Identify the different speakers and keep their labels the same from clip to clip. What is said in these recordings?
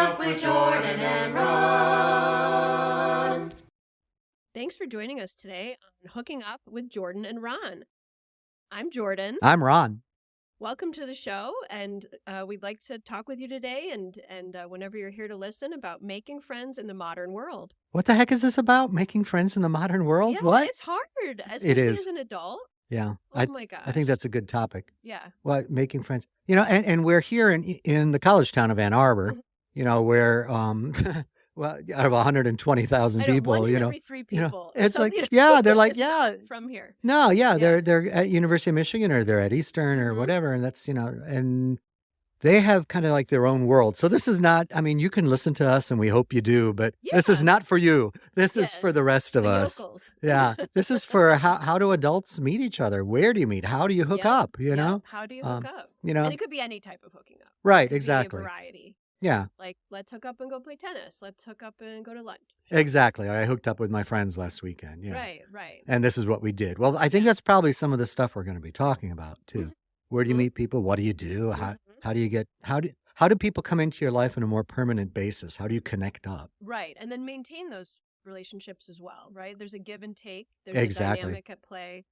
Speaker 1: Up with Jordan and Ron.
Speaker 2: Thanks for joining us today on Hooking Up with Jordan and Ron. I'm Jordan.
Speaker 3: I'm Ron.
Speaker 2: Welcome to the show, and we'd like to talk with you today and whenever you're here to listen about making friends in the modern world.
Speaker 3: What the heck is this about? Making friends in the modern world?
Speaker 2: Yeah,
Speaker 3: What?
Speaker 2: it's hard, especially as an adult.
Speaker 3: Yeah.
Speaker 2: Oh my gosh.
Speaker 3: I think that's a good topic.
Speaker 2: Yeah.
Speaker 3: What, making friends? You know, and we're here in the college town of Ann Arbor, you know, where well, out of 120,000 people,
Speaker 2: one in
Speaker 3: you know,
Speaker 2: every three people.
Speaker 3: it's like,
Speaker 2: you know,
Speaker 3: yeah, they're like,
Speaker 2: is
Speaker 3: yeah,
Speaker 2: not from here.
Speaker 3: no, yeah,
Speaker 2: Yeah.
Speaker 3: they're at University of Michigan or they're at Eastern or whatever, and that's, you know, and they have kind of like their own world. So this is not, I mean, you can listen to us and we hope you do, but this is
Speaker 2: Yeah.
Speaker 3: not for you. This is
Speaker 2: Yeah.
Speaker 3: for the rest of
Speaker 2: The
Speaker 3: us.
Speaker 2: yokels.
Speaker 3: Yeah. This is for how do adults meet each other? Where do you meet? How do you hook
Speaker 2: Yep.
Speaker 3: up? You
Speaker 2: Yep.
Speaker 3: know?
Speaker 2: How do you hook up?
Speaker 3: You know?
Speaker 2: And it could be any type of hooking up.
Speaker 3: Right,
Speaker 2: It could
Speaker 3: exactly.
Speaker 2: be a variety.
Speaker 3: Yeah,
Speaker 2: Like, let's hook up and go play tennis. Let's hook up and go to lunch.
Speaker 3: exactly. I hooked up with my friends last weekend. Yeah.
Speaker 2: Right, right.
Speaker 3: And this is what we did. Well, I think that's probably some of the stuff we're going to be talking about too.
Speaker 2: Mhm.
Speaker 3: Where do you
Speaker 2: Mhm.
Speaker 3: meet people? What do you do?
Speaker 2: Mhm.
Speaker 3: How do you get how do people come into your life on a more permanent basis? How do you connect up?
Speaker 2: Right. And then maintain those relationships as well, right? There's a give and take. There's a
Speaker 3: Exactly.
Speaker 2: dynamic at play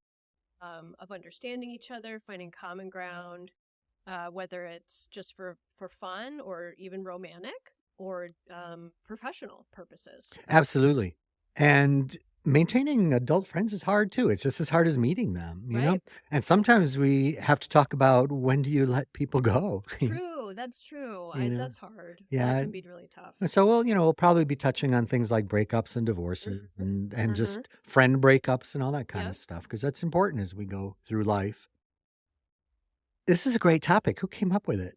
Speaker 2: of understanding each other, finding common ground, whether it's just for fun or even romantic or professional purposes.
Speaker 3: Absolutely. And maintaining adult friends is hard too. It's just as hard as meeting them, you know?
Speaker 2: Right.
Speaker 3: And sometimes we have to talk about when do you let people go?
Speaker 2: True. That's true.
Speaker 3: You know?
Speaker 2: That's hard.
Speaker 3: Yeah.
Speaker 2: That can be really tough.
Speaker 3: So we'll probably be touching on things like breakups and divorces and
Speaker 2: Mhm.
Speaker 3: just friend breakups and all that kind
Speaker 2: Yep.
Speaker 3: of stuff because that's important as we go through life. This is a great topic. Who came up with it?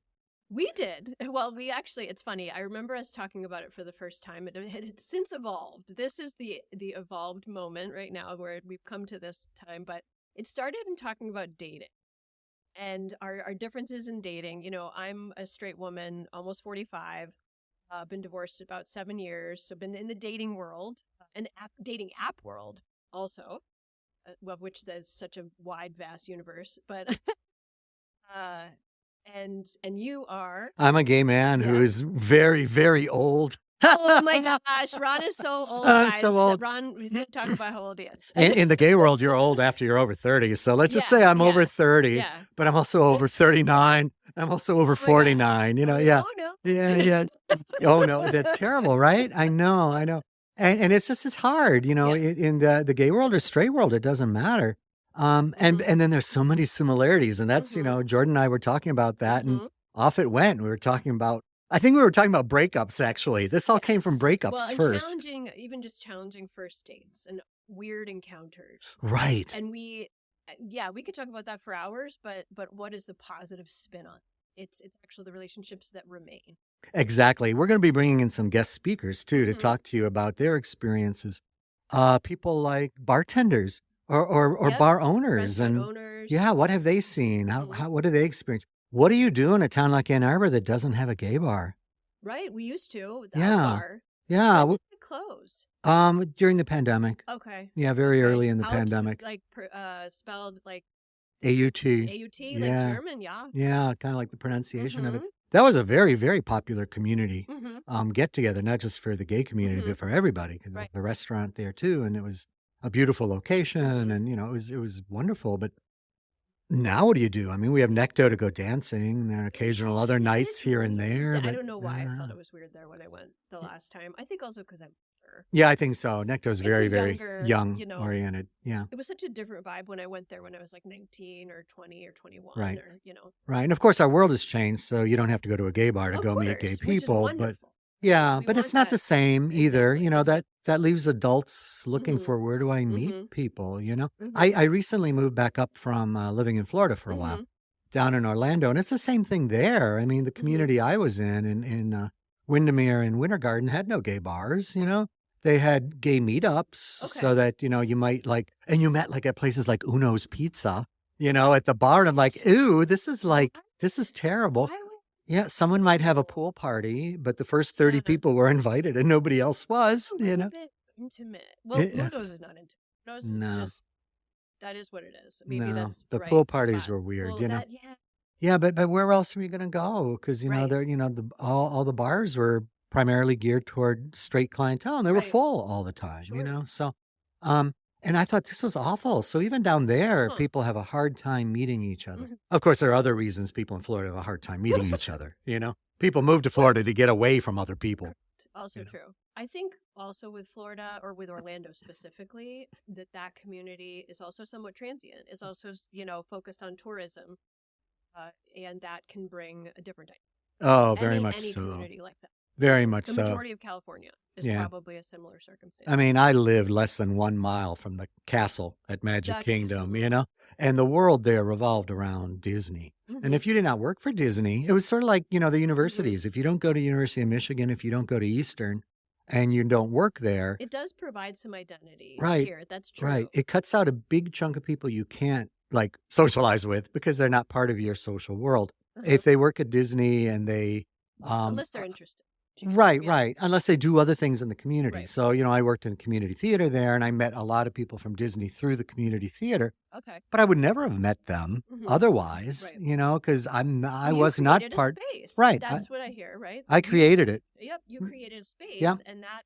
Speaker 2: We did. Well, it's funny. I remember us talking about it for the first time. It had since evolved. This is the evolved moment right now where we've come to this time, but it started in talking about dating and our differences in dating. You know, I'm a straight woman, almost 45, been divorced about 7 years. So been in the dating world and dating app world also, of which there's such a wide, vast universe, but, and you are.
Speaker 3: I'm a gay man who
Speaker 2: Yeah.
Speaker 3: is very, very old.
Speaker 2: Oh my gosh, Ron is so old,
Speaker 3: I'm
Speaker 2: guys.
Speaker 3: so old.
Speaker 2: Ron, we didn't talk about how old he is.
Speaker 3: In the gay world, you're old after you're over 30. So let's just say I'm over 30,
Speaker 2: Yeah.
Speaker 3: but I'm also over 39. I'm also over
Speaker 2: Oh my God.
Speaker 3: 49. You know, yeah.
Speaker 2: Oh no.
Speaker 3: Yeah. Oh no, that's terrible, right? I know. And it's just as hard, you know,
Speaker 2: Yeah.
Speaker 3: in the gay world or straight world, it doesn't matter. And then there's so many similarities, and that's, you know, Jordan and I were talking about that, and off it went. I think we were talking about breakups, actually. This all came from
Speaker 2: Yes.
Speaker 3: breakups
Speaker 2: Well, and
Speaker 3: first.
Speaker 2: challenging first dates and weird encounters.
Speaker 3: Right.
Speaker 2: And we could talk about that for hours, but what is the positive spin on it? It's actually the relationships that remain.
Speaker 3: Exactly. We're going to be bringing in some guest speakers, too, to talk to you about their experiences. People like bartenders or
Speaker 2: Yep.
Speaker 3: bar owners.
Speaker 2: Restaurant
Speaker 3: And
Speaker 2: owners.
Speaker 3: yeah, what have they seen? What do they experience? What do you do in a town like Ann Arbor that doesn't have a gay bar?
Speaker 2: Right. We used to.
Speaker 3: Yeah.
Speaker 2: Our bar.
Speaker 3: Yeah.
Speaker 2: When did it close?
Speaker 3: During the pandemic.
Speaker 2: Okay.
Speaker 3: Yeah, very
Speaker 2: Okay.
Speaker 3: early in the
Speaker 2: Out,
Speaker 3: pandemic.
Speaker 2: like spelled like
Speaker 3: AUT.
Speaker 2: AUT, like
Speaker 3: Yeah.
Speaker 2: German, yeah.
Speaker 3: Yeah, kind of like the pronunciation of it.
Speaker 2: Mhm.
Speaker 3: That was a very, very popular community
Speaker 2: Mhm.
Speaker 3: get together, not just for the gay community, but for everybody. 'Cause
Speaker 2: Right.
Speaker 3: the restaurant there too, and it was a beautiful location, and you know it was wonderful. But now, what do you do? I mean, we have Necto to go dancing. There are occasional other
Speaker 2: It
Speaker 3: nights
Speaker 2: is
Speaker 3: here and
Speaker 2: weird.
Speaker 3: there.
Speaker 2: I
Speaker 3: But
Speaker 2: don't know why I felt it was weird there when I went the last time. I think also because I'm older.
Speaker 3: yeah, I think so. Necto's
Speaker 2: It's
Speaker 3: very,
Speaker 2: a
Speaker 3: very
Speaker 2: younger,
Speaker 3: young
Speaker 2: you know,
Speaker 3: oriented. Yeah,
Speaker 2: it was such a different vibe when I went there when I was like 19 or 20 or 21
Speaker 3: Right.
Speaker 2: or, you know.
Speaker 3: right. And of course, our world has changed, so you don't have to go to a gay bar to
Speaker 2: Of
Speaker 3: go meet gay
Speaker 2: course, which is
Speaker 3: people. But
Speaker 2: wonderful.
Speaker 3: yeah,
Speaker 2: We
Speaker 3: but it's
Speaker 2: want
Speaker 3: not the
Speaker 2: that.
Speaker 3: same either.
Speaker 2: Exactly.
Speaker 3: You know,
Speaker 2: It's
Speaker 3: that leaves adults looking
Speaker 2: Mhm.
Speaker 3: for where do I meet
Speaker 2: Mhm.
Speaker 3: people, you know?
Speaker 2: Mhm.
Speaker 3: I recently moved back up from living in Florida for a while,
Speaker 2: Mhm.
Speaker 3: down in Orlando, and it's the same thing there. I mean, the community I was in Windermere and Winter Garden had no gay bars, you know? They had gay meetups so
Speaker 2: Okay.
Speaker 3: that, you know, you might like, and you met like at places like Uno's Pizza, you know, at the bar. And I'm like, ooh, this is terrible.
Speaker 2: Why would
Speaker 3: Yeah, someone might have a pool party, but the first 30
Speaker 2: Yeah.
Speaker 3: people were invited and nobody else was,
Speaker 2: a
Speaker 3: you
Speaker 2: little
Speaker 3: know?
Speaker 2: bit intimate? Well,
Speaker 3: Yeah.
Speaker 2: Uno's is not intimate. Uno's
Speaker 3: No.
Speaker 2: just that is what it is. Maybe
Speaker 3: No,
Speaker 2: that's
Speaker 3: the
Speaker 2: right
Speaker 3: pool parties
Speaker 2: spot.
Speaker 3: were weird,
Speaker 2: Well,
Speaker 3: you know?
Speaker 2: yeah.
Speaker 3: Yeah, but where else are we gonna go? Because, you know,
Speaker 2: Right.
Speaker 3: there, you know, all the bars were primarily geared toward straight clientele, and they were
Speaker 2: Right.
Speaker 3: full all the time, you
Speaker 2: Sure.
Speaker 3: know? So, um, and I thought this was awful. So even down there,
Speaker 2: Huh.
Speaker 3: people have a hard time meeting each other.
Speaker 2: Mhm.
Speaker 3: Of course, there are other reasons people in Florida have a hard time meeting each other, you know? People move to Florida to get away from other people,
Speaker 2: Also
Speaker 3: you know?
Speaker 2: true. I think also with Florida or with Orlando specifically, that community is also somewhat transient. Is also focused on tourism, and that can bring a different
Speaker 3: Oh, very
Speaker 2: any
Speaker 3: much
Speaker 2: any
Speaker 3: so.
Speaker 2: community like that.
Speaker 3: Very much
Speaker 2: The
Speaker 3: so.
Speaker 2: majority of California is
Speaker 3: Yeah.
Speaker 2: probably a similar
Speaker 3: I
Speaker 2: circumstance.
Speaker 3: mean, I lived less than 1 mile from the castle at Magic
Speaker 2: The
Speaker 3: Kingdom,
Speaker 2: castle.
Speaker 3: you know? And the world there revolved around Disney. And
Speaker 2: Mhm.
Speaker 3: if you did not work for Disney, it was sort of like, you know, the
Speaker 2: Mhm.
Speaker 3: universities. If you don't go to University of Michigan, if you don't go to Eastern, and you don't work there,
Speaker 2: It does provide some identity
Speaker 3: right,
Speaker 2: here. That's
Speaker 3: right,
Speaker 2: true.
Speaker 3: it cuts out a big chunk of people you can't, like, socialize with because they're not part of your social world.
Speaker 2: Uh-huh.
Speaker 3: If they work at Disney and they,
Speaker 2: Unless they're interested.
Speaker 3: right,
Speaker 2: Yeah.
Speaker 3: right, unless they do other things in the community.
Speaker 2: Right.
Speaker 3: So, you know, I worked in community theater there, and I met a lot of people from Disney through the community theater,
Speaker 2: Okay.
Speaker 3: but I would never have met them
Speaker 2: Mhm.
Speaker 3: otherwise,
Speaker 2: Right.
Speaker 3: you know, because I
Speaker 2: Well, you
Speaker 3: was not
Speaker 2: created a
Speaker 3: part.
Speaker 2: space.
Speaker 3: Right,
Speaker 2: That's what I hear, right?
Speaker 3: I created it.
Speaker 2: Yep, you created a space,
Speaker 3: Yeah.
Speaker 2: and that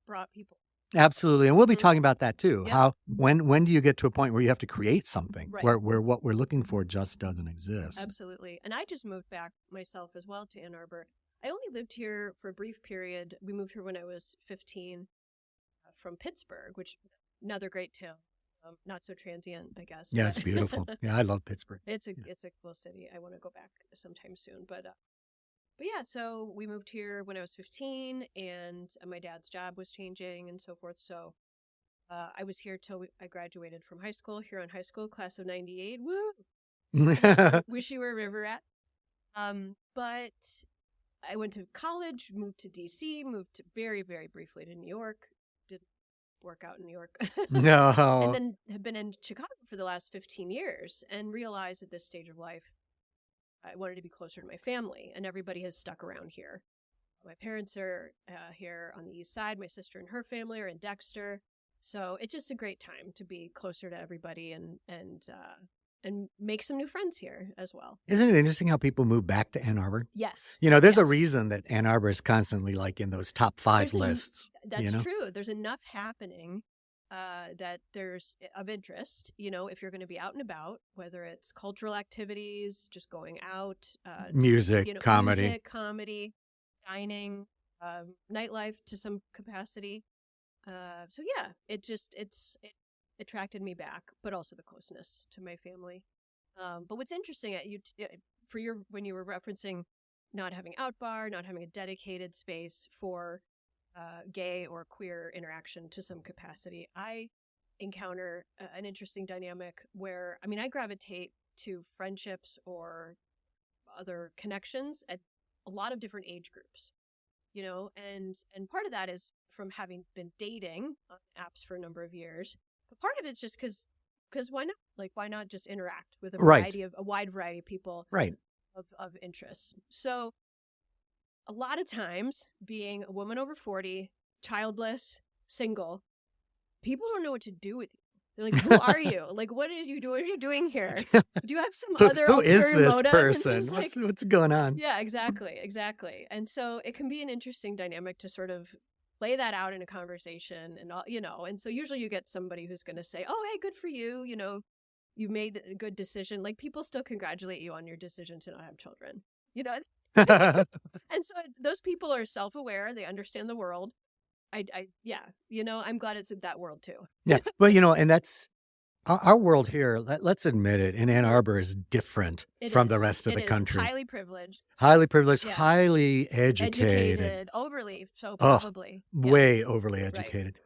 Speaker 2: brought people.
Speaker 3: Absolutely, and we'll be
Speaker 2: Mhm.
Speaker 3: talking about that too.
Speaker 2: Yep.
Speaker 3: How when do you get to a point where you have to create something
Speaker 2: Right.
Speaker 3: where what we're looking for just doesn't exist?
Speaker 2: Absolutely. And I just moved back myself as well to Ann Arbor. I only lived here for a brief period. We moved here when I was 15 from Pittsburgh, which another great town. Not so transient, I guess.
Speaker 3: Yeah,
Speaker 2: but-
Speaker 3: it's beautiful. Yeah, I love Pittsburgh.
Speaker 2: It's a
Speaker 3: Yeah.
Speaker 2: it's a cool city. I want to go back sometime soon. But yeah, so we moved here when I was 15, and my dad's job was changing and so forth. So I was here till I graduated from high school. Here on high school, class of '98. Woo! Wish you were River Rat. But I went to college, moved to DC, moved very, very briefly to New York. Didn't work out in New York. And
Speaker 3: No.
Speaker 2: then have been in Chicago for the last 15 years and realized at this stage of life, I wanted to be closer to my family, and everybody has stuck around here. My parents are here on the east side. My sister and her family are in Dexter. So it's just a great time to be closer to everybody and make some new friends here as well.
Speaker 3: Isn't it interesting how people move back to Ann Arbor?
Speaker 2: Yes.
Speaker 3: You know, there's a
Speaker 2: Yes.
Speaker 3: reason that Ann Arbor is constantly like in those top 5
Speaker 2: There's
Speaker 3: lists.
Speaker 2: That's
Speaker 3: you know?
Speaker 2: true. There's enough happening that there's of interest, if you're going to be out and about, whether it's cultural activities, just going out,
Speaker 3: Music, comedy.
Speaker 2: dining, nightlife to some capacity. So yeah, it attracted me back, but also the closeness to my family. But what's interesting when you were referencing not having Outbar, not having a dedicated space for gay or queer interaction to some capacity, I encounter an interesting dynamic where, I gravitate to friendships or other connections at a lot of different age groups, and part of that is from having been dating on apps for a number of years, but part of it's just because why not? Like, why not just interact with
Speaker 3: Right.
Speaker 2: a wide variety of people
Speaker 3: Right.
Speaker 2: of interests? So a lot of times, being a woman over 40, childless, single, people don't know what to do with you. They're like, "Who are you? Like, what are you doing? What are you doing here? Do you have some other
Speaker 3: Who is
Speaker 2: ulterior
Speaker 3: this
Speaker 2: motive?" And
Speaker 3: person?
Speaker 2: it's like,
Speaker 3: What's going on?
Speaker 2: yeah, exactly. And so it can be an interesting dynamic to sort of play that out in a conversation, and all. And so usually you get somebody who's going to say, "Oh, hey, good for you. You made a good decision." Like, people still congratulate you on your decision to not have children. And so those people are self-aware. They understand the world. I'm glad it's in that world too.
Speaker 3: Yeah. Well, and that's our world here. Let's admit it. In Ann Arbor is different from the rest of the country.
Speaker 2: Highly privileged,
Speaker 3: Highly privileged,
Speaker 2: Yeah.
Speaker 3: highly educated.
Speaker 2: overly so,
Speaker 3: Oh,
Speaker 2: probably. Yeah.
Speaker 3: Way overly educated.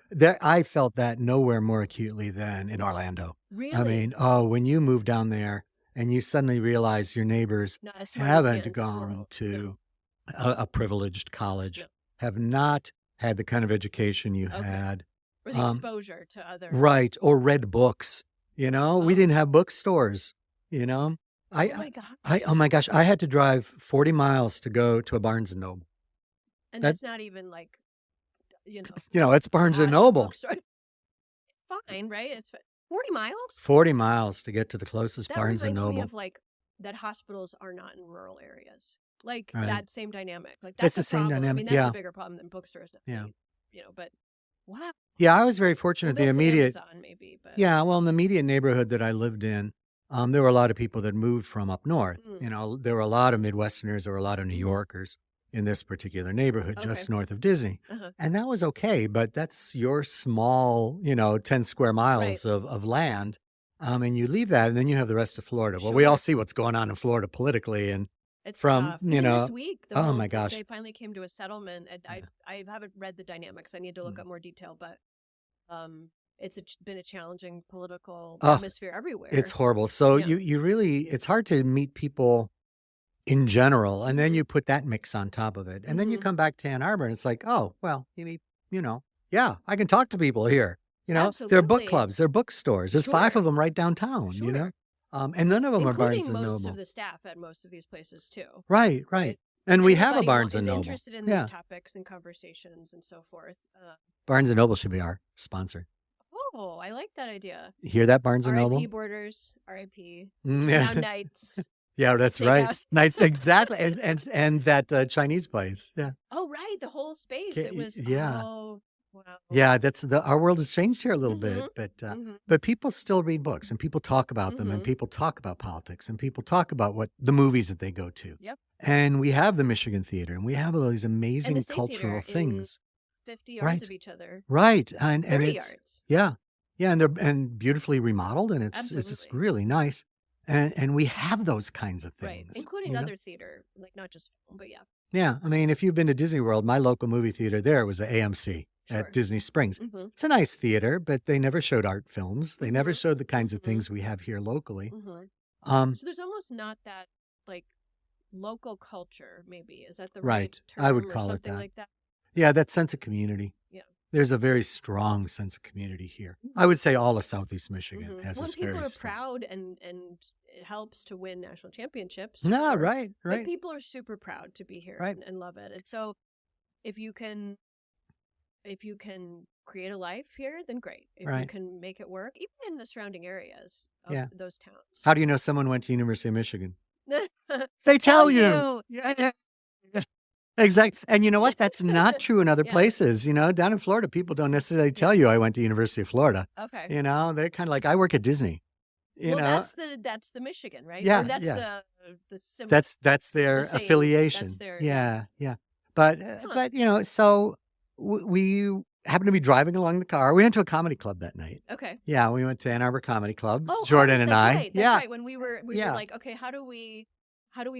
Speaker 3: I felt that nowhere more acutely than in Orlando.
Speaker 2: Really?
Speaker 3: I mean, when you move down there and you suddenly realize your neighbors
Speaker 2: Not as smart as
Speaker 3: haven't
Speaker 2: Kansas
Speaker 3: gone
Speaker 2: World.
Speaker 3: to a privileged college,
Speaker 2: No.
Speaker 3: have not had the kind of education you
Speaker 2: Okay.
Speaker 3: had,
Speaker 2: Or the exposure to other.
Speaker 3: right, or read books. We
Speaker 2: Oh.
Speaker 3: didn't have bookstores.
Speaker 2: Oh my God.
Speaker 3: Oh my gosh, I had to drive 40 miles to go to a Barnes and Noble.
Speaker 2: And
Speaker 3: that-
Speaker 2: that's not even like,
Speaker 3: It's Barnes and
Speaker 2: a
Speaker 3: Noble.
Speaker 2: bookstore. It's fine, right? It's 40 miles.
Speaker 3: 40 miles to get to the closest
Speaker 2: That
Speaker 3: Barnes and
Speaker 2: reminds me
Speaker 3: Noble.
Speaker 2: of that hospitals are not in rural areas. Like
Speaker 3: Right.
Speaker 2: that same dynamic. Like
Speaker 3: It's
Speaker 2: that's
Speaker 3: the
Speaker 2: a
Speaker 3: same
Speaker 2: problem. I
Speaker 3: dynamic.
Speaker 2: mean, that's
Speaker 3: Yeah.
Speaker 2: a bigger problem than bookstores.
Speaker 3: Yeah.
Speaker 2: But wow.
Speaker 3: Yeah. I was very
Speaker 2: Well,
Speaker 3: fortunate. The
Speaker 2: that's
Speaker 3: immediate,
Speaker 2: Amazon maybe, but
Speaker 3: yeah. Well, in the immediate neighborhood that I lived in, there were a lot of people that moved from up north.
Speaker 2: mm,
Speaker 3: There were a lot of Midwesterners, there were a lot of New
Speaker 2: mhm.
Speaker 3: Yorkers in this particular neighborhood
Speaker 2: Okay.
Speaker 3: just north of Disney.
Speaker 2: Uh-huh.
Speaker 3: And that was okay, but that's your small, 10 square
Speaker 2: Right.
Speaker 3: miles of land. And you leave that and then you have the rest of Florida. Well, we all
Speaker 2: Sure.
Speaker 3: see what's going on in Florida politically and
Speaker 2: It's
Speaker 3: from,
Speaker 2: tough. Even this week,
Speaker 3: oh my gosh.
Speaker 2: they finally came to a settlement. And
Speaker 3: Yeah.
Speaker 2: I haven't read the dynamics. I need to look
Speaker 3: Mm.
Speaker 2: up more detail, but it's been a challenging political
Speaker 3: Oh,
Speaker 2: atmosphere
Speaker 3: it's
Speaker 2: everywhere.
Speaker 3: horrible. So
Speaker 2: Yeah.
Speaker 3: you really, it's hard to meet people in general. And then
Speaker 2: Mhm.
Speaker 3: you put that mix on top of it. And then you
Speaker 2: Mhm.
Speaker 3: come back to Ann Arbor and it's like, oh, well, yeah, I can talk to people here. There are book
Speaker 2: Absolutely.
Speaker 3: clubs, there are bookstores. There's 5
Speaker 2: Sure.
Speaker 3: of them right downtown,
Speaker 2: Sure.
Speaker 3: and none of them are Barnes
Speaker 2: Including
Speaker 3: and
Speaker 2: most of
Speaker 3: Noble.
Speaker 2: the staff at most of these places too,
Speaker 3: Right.
Speaker 2: right?
Speaker 3: And we have a
Speaker 2: Everybody
Speaker 3: Barnes and
Speaker 2: is
Speaker 3: Noble.
Speaker 2: interested in
Speaker 3: Yeah.
Speaker 2: these topics and conversations and so forth.
Speaker 3: Barnes and Noble should be our sponsor.
Speaker 2: Oh, I like that idea.
Speaker 3: You hear that, Barnes and Noble?
Speaker 2: R.I.P. Borders, R.I.P.
Speaker 3: Mm,
Speaker 2: Now
Speaker 3: yeah.
Speaker 2: Knights
Speaker 3: Yeah, that's right.
Speaker 2: Steakhouse.
Speaker 3: Nice, exactly. And that Chinese place. Yeah.
Speaker 2: Oh, right, the whole space.
Speaker 3: Okay,
Speaker 2: It was.
Speaker 3: yeah.
Speaker 2: Oh, wow.
Speaker 3: Yeah, our world has changed here a little
Speaker 2: Mhm.
Speaker 3: bit,
Speaker 2: Mhm.
Speaker 3: but people still read books and people talk about them and
Speaker 2: Mhm.
Speaker 3: people talk about politics and people talk about what the movies that they go to.
Speaker 2: Yep.
Speaker 3: And we have the Michigan Theater and we have all these
Speaker 2: And
Speaker 3: amazing
Speaker 2: the State
Speaker 3: cultural
Speaker 2: Theater in
Speaker 3: things.
Speaker 2: 50 yards
Speaker 3: Right.
Speaker 2: of each other.
Speaker 3: Right. And
Speaker 2: 30
Speaker 3: it's
Speaker 2: yards.
Speaker 3: yeah. Yeah, and they're beautifully remodeled and it's just
Speaker 2: Absolutely.
Speaker 3: really nice. And we have those kinds of
Speaker 2: Right.
Speaker 3: things.
Speaker 2: Including other theater, like not just film, but yeah.
Speaker 3: Yeah. I mean, if you've been to Disney World, my local movie theater there was the AMC
Speaker 2: Sure.
Speaker 3: at Disney Springs.
Speaker 2: Mhm.
Speaker 3: It's a nice theater, but they never showed art films. They never
Speaker 2: Mhm.
Speaker 3: showed the kinds of
Speaker 2: Mhm.
Speaker 3: things we have here locally.
Speaker 2: Mhm.
Speaker 3: Um,
Speaker 2: So there's almost not that like local culture. Maybe is that the
Speaker 3: right.
Speaker 2: right
Speaker 3: I would
Speaker 2: term or
Speaker 3: call it
Speaker 2: something
Speaker 3: that.
Speaker 2: like that?
Speaker 3: Yeah, that sense of community.
Speaker 2: Yeah.
Speaker 3: There's a very strong sense of community here. I would say all of Southeast Michigan
Speaker 2: Mhm.
Speaker 3: has
Speaker 2: When
Speaker 3: this
Speaker 2: people
Speaker 3: very
Speaker 2: are
Speaker 3: strong.
Speaker 2: proud and it helps to win national championships.
Speaker 3: No,
Speaker 2: Sure.
Speaker 3: right,
Speaker 2: But
Speaker 3: right,
Speaker 2: people are super proud to be here
Speaker 3: right.
Speaker 2: and love it. And so if you can create a life here, then great. If you
Speaker 3: Right.
Speaker 2: can make it work, even in the surrounding areas of
Speaker 3: Yeah.
Speaker 2: those towns.
Speaker 3: How do you know someone went to University of Michigan?
Speaker 2: They
Speaker 3: They tell you. Yeah. Exactly. And you know what? That's not true in other
Speaker 2: Yeah.
Speaker 3: places. Down in Florida, people don't necessarily tell you I went to University of Florida.
Speaker 2: Okay.
Speaker 3: They're kind of like, I work at Disney.
Speaker 2: Well, that's the Michigan, right?
Speaker 3: Yeah,
Speaker 2: Or that's
Speaker 3: yeah.
Speaker 2: the sim-
Speaker 3: That's their
Speaker 2: the same.
Speaker 3: affiliation.
Speaker 2: That's their
Speaker 3: Yeah. But
Speaker 2: Huh.
Speaker 3: so we happened to be driving along the car. We went to a comedy club that night.
Speaker 2: Okay.
Speaker 3: Yeah, we went to Ann Arbor Comedy Club.
Speaker 2: Oh,
Speaker 3: Jordan
Speaker 2: yes,
Speaker 3: and
Speaker 2: that's
Speaker 3: I.
Speaker 2: right. That's
Speaker 3: Yeah,
Speaker 2: right. When we were
Speaker 3: yeah.
Speaker 2: like, okay, how do we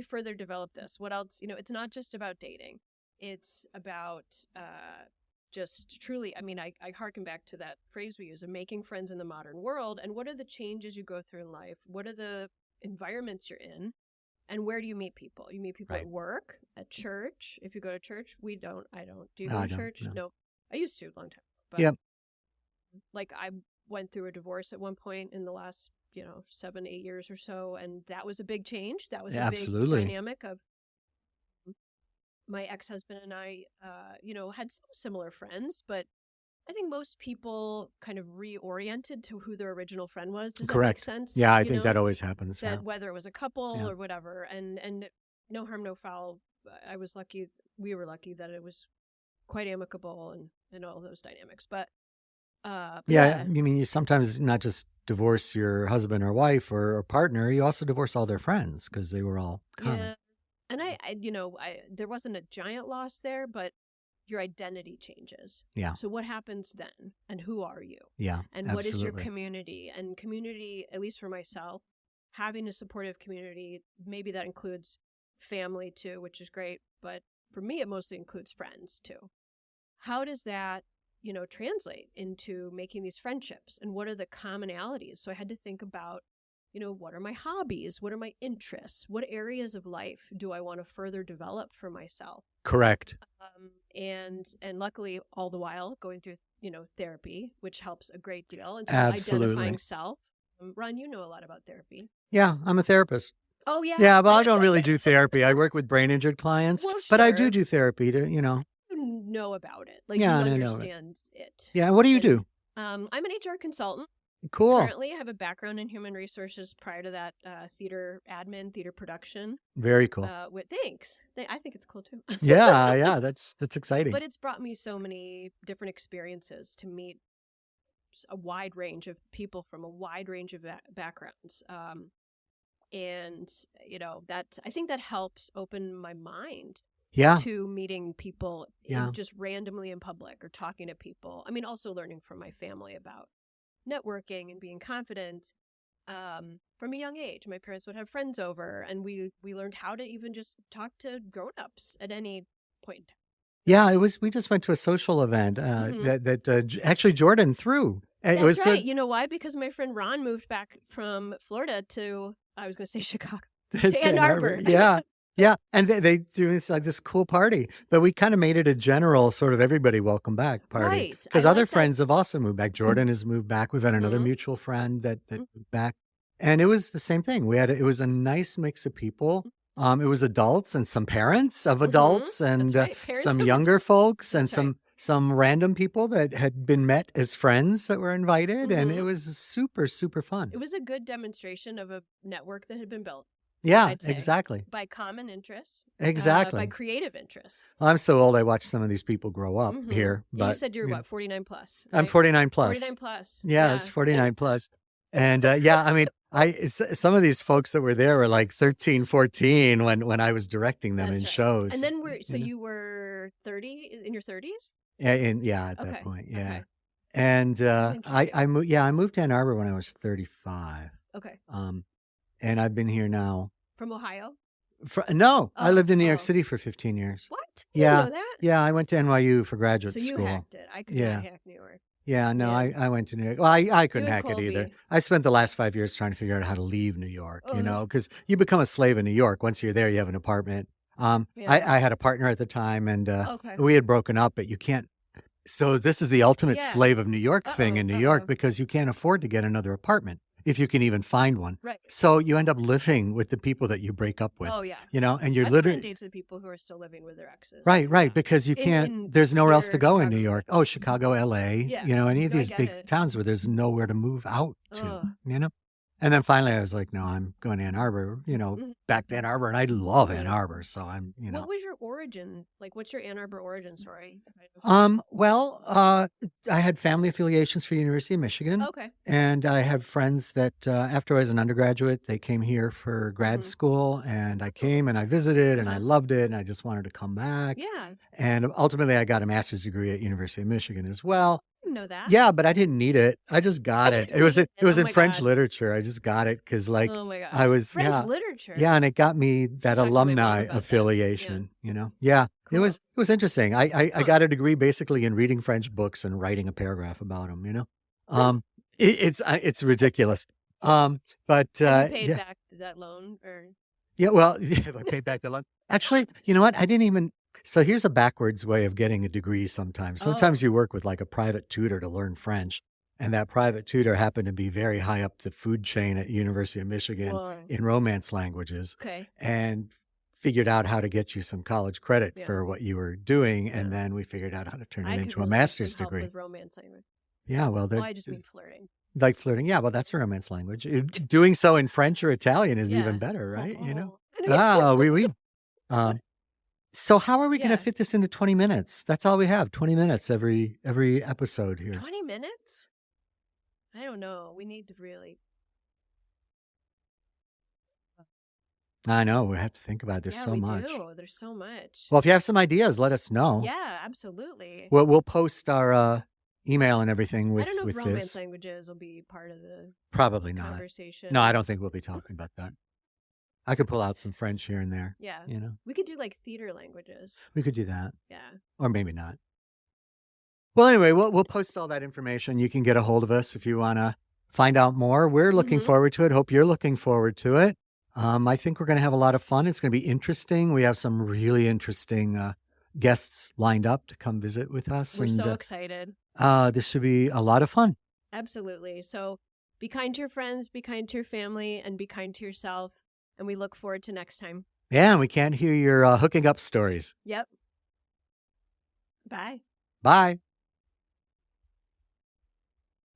Speaker 2: further develop this? What else? It's not just about dating. It's about just truly. I mean, I harken back to that phrase we use of making friends in the modern world. And what are the changes you go through in life? What are the environments you're in? And where do you meet people? You meet people
Speaker 3: Right.
Speaker 2: at work, at church. If you go to church, I don't. Do you
Speaker 3: No,
Speaker 2: go
Speaker 3: I
Speaker 2: to
Speaker 3: don't,
Speaker 2: church?
Speaker 3: no.
Speaker 2: No. I used to a long time. But
Speaker 3: Yep.
Speaker 2: like I went through a divorce at one point in the last 7-8 years or so, and that was a big change. That was
Speaker 3: Yeah,
Speaker 2: a big
Speaker 3: absolutely.
Speaker 2: dynamic of my ex-husband and I had some similar friends, but I think most people kind of reoriented to who their original friend was. Does that make
Speaker 3: Correct.
Speaker 2: sense?
Speaker 3: Yeah, I think that always happens.
Speaker 2: that whether it was a couple
Speaker 3: Yeah.
Speaker 2: or whatever, and no harm, no foul. I was lucky. We were lucky that it was quite amicable and all those dynamics. But
Speaker 3: Yeah, I mean, you sometimes not just divorce your husband or wife or partner, you also divorce all their friends because they were all common.
Speaker 2: yeah. And I there wasn't a giant loss there, but your identity changes.
Speaker 3: Yeah.
Speaker 2: So what happens then? And who are you?
Speaker 3: Yeah,
Speaker 2: And what is your
Speaker 3: absolutely.
Speaker 2: community? And community, at least for myself, having a supportive community, maybe that includes family too, which is great. But for me, it mostly includes friends too. How does that, translate into making these friendships? And what are the commonalities? So I had to think about, what are my hobbies? What are my interests? What areas of life do I want to further develop for myself?
Speaker 3: Correct.
Speaker 2: And luckily, all the while going through, therapy, which helps a great deal. And so
Speaker 3: Absolutely.
Speaker 2: identifying self. Ron, you know a lot about therapy.
Speaker 3: Yeah, I'm a therapist.
Speaker 2: Oh, yeah.
Speaker 3: Yeah, but I don't really do therapy. I work with brain injured clients,
Speaker 2: Well,
Speaker 3: but I
Speaker 2: sure.
Speaker 3: do therapy to,
Speaker 2: You know about it. Like,
Speaker 3: Yeah,
Speaker 2: you
Speaker 3: I know it.
Speaker 2: understand it.
Speaker 3: Yeah, what do you
Speaker 2: And,
Speaker 3: do?
Speaker 2: I'm an HR consultant.
Speaker 3: Cool.
Speaker 2: Currently, I have a background in human resources. Prior to that, theater admin, theater production.
Speaker 3: Very cool.
Speaker 2: Thanks. I think it's cool too.
Speaker 3: Yeah, that's exciting.
Speaker 2: But it's brought me so many different experiences to meet a wide range of people from a wide range of backgrounds. And I think that helps open my mind to meeting people just randomly in public or talking to people. I mean, also learning from my family about networking and being confident. From a young age, my parents would have friends over, and we learned how to even just talk to grown-ups at any point.
Speaker 3: Yeah, we just went to a social event that actually Jordan threw.
Speaker 2: That's right. You know why? Because my friend Ron moved back from Florida to, I was going to say Chicago, to Ann Arbor.
Speaker 3: Yeah. Yeah. And they threw this cool party, but we kind of made it a general sort of everybody welcome back party.
Speaker 2: Right.
Speaker 3: Because other friends have also moved back. Jordan has moved back. We've had another mutual friend that moved back. And it was the same thing. It was a nice mix of people. It was adults and some parents of adults and some younger folks and some random people that had been met as friends that were invited. And it was super, super fun.
Speaker 2: It was a good demonstration of a network that had been built.
Speaker 3: Yeah, exactly.
Speaker 2: By common interests.
Speaker 3: Exactly.
Speaker 2: By creative interests.
Speaker 3: I'm so old, I watched some of these people grow up here. But
Speaker 2: you said you're what, 49 plus?
Speaker 3: Right? I'm 49 plus.
Speaker 2: 49 plus.
Speaker 3: Yeah, it's 49 plus. And I mean, some of these folks that were there were like 13, 14 when I was directing them in shows.
Speaker 2: And then you were 30 in your 30s?
Speaker 3: At that point. Yeah. Okay. And I moved to Ann Arbor when I was 35.
Speaker 2: Okay.
Speaker 3: And I've been here now.
Speaker 2: From Ohio?
Speaker 3: I lived in New York City for 15 years.
Speaker 2: What? You didn't know that?
Speaker 3: Yeah, I went to NYU for graduate school.
Speaker 2: So you hacked it. I could not hack New York.
Speaker 3: Yeah, no, I went to New York. Well, I couldn't hack it either. I spent the last 5 years trying to figure out how to leave New York, because you become a slave in New York. Once you're there, you have an apartment. I had a partner at the time, and we had broken up, but you can't. So this is the ultimate slave of New York thing in New York, because you can't afford to get another apartment if you can even find one.
Speaker 2: Right.
Speaker 3: So you end up living with the people that you break up with.
Speaker 2: Oh, yeah.
Speaker 3: And you're
Speaker 2: I've
Speaker 3: literally
Speaker 2: dates with people who are still living with their exes.
Speaker 3: Right, because you can't, there's nowhere else to go in New York. Oh, Chicago, LA, any of these big towns where there's nowhere to move out to, And then finally I was like, no, I'm going to Ann Arbor, back to Ann Arbor, and I love Ann Arbor. So I'm,
Speaker 2: What was your origin? Like, what's your Ann Arbor origin story?
Speaker 3: Well, I had family affiliations for University of Michigan.
Speaker 2: Okay.
Speaker 3: And I have friends that after I was an undergraduate, they came here for grad school, and I came and I visited and I loved it, and I just wanted to come back.
Speaker 2: Yeah.
Speaker 3: And ultimately I got a master's degree at University of Michigan as well.
Speaker 2: Know that.
Speaker 3: Yeah, but I didn't need it. I just got it. It was in French literature. I just got it because I was
Speaker 2: French literature.
Speaker 3: Yeah, and it got me that alumni affiliation. Yeah. Cool. It was interesting. I got a degree basically in reading French books and writing a paragraph about them. It's ridiculous. But
Speaker 2: you paid back that loan, or
Speaker 3: well, if I paid back the loan. Actually, you know what? I didn't even. So here's a backwards way of getting a degree sometimes. Sometimes you work with like a private tutor to learn French, and that private tutor happened to be very high up the food chain at University of Michigan in Romance languages, and figured out how to get you some college credit for what you were doing, and then we figured out how to turn it into a master's degree.
Speaker 2: With Romance language.
Speaker 3: Yeah, well,
Speaker 2: I just mean flirting.
Speaker 3: Like flirting, yeah. Well, that's a Romance language. Doing so in French or Italian is even better, right? Oui. So how are we going to fit this into 20 minutes? That's all we have. 20 minutes every episode here.
Speaker 2: 20 minutes? I don't know. We need to really.
Speaker 3: I know. We have to think about it. There's so much.
Speaker 2: There's so much.
Speaker 3: Well, if you have some ideas, let us know.
Speaker 2: Yeah, absolutely.
Speaker 3: We'll post our email and everything with this. I don't know if
Speaker 2: Romance languages will be part of the
Speaker 3: Probably not.
Speaker 2: Conversation.
Speaker 3: No, I don't think we'll be talking about that. I could pull out some French here and there.
Speaker 2: Yeah. We could do like theater languages.
Speaker 3: We could do that.
Speaker 2: Yeah.
Speaker 3: Or maybe not. Well, anyway, we'll post all that information. You can get a hold of us if you want to find out more. We're looking forward to it. Hope you're looking forward to it. I think we're going to have a lot of fun. It's going to be interesting. We have some really interesting guests lined up to come visit with us.
Speaker 2: We're so excited.
Speaker 3: This should be a lot of fun.
Speaker 2: Absolutely. So be kind to your friends, be kind to your family, and be kind to yourself. And we look forward to next time.
Speaker 3: Yeah, and we can't hear your hooking up stories.
Speaker 2: Yep. Bye.
Speaker 3: Bye.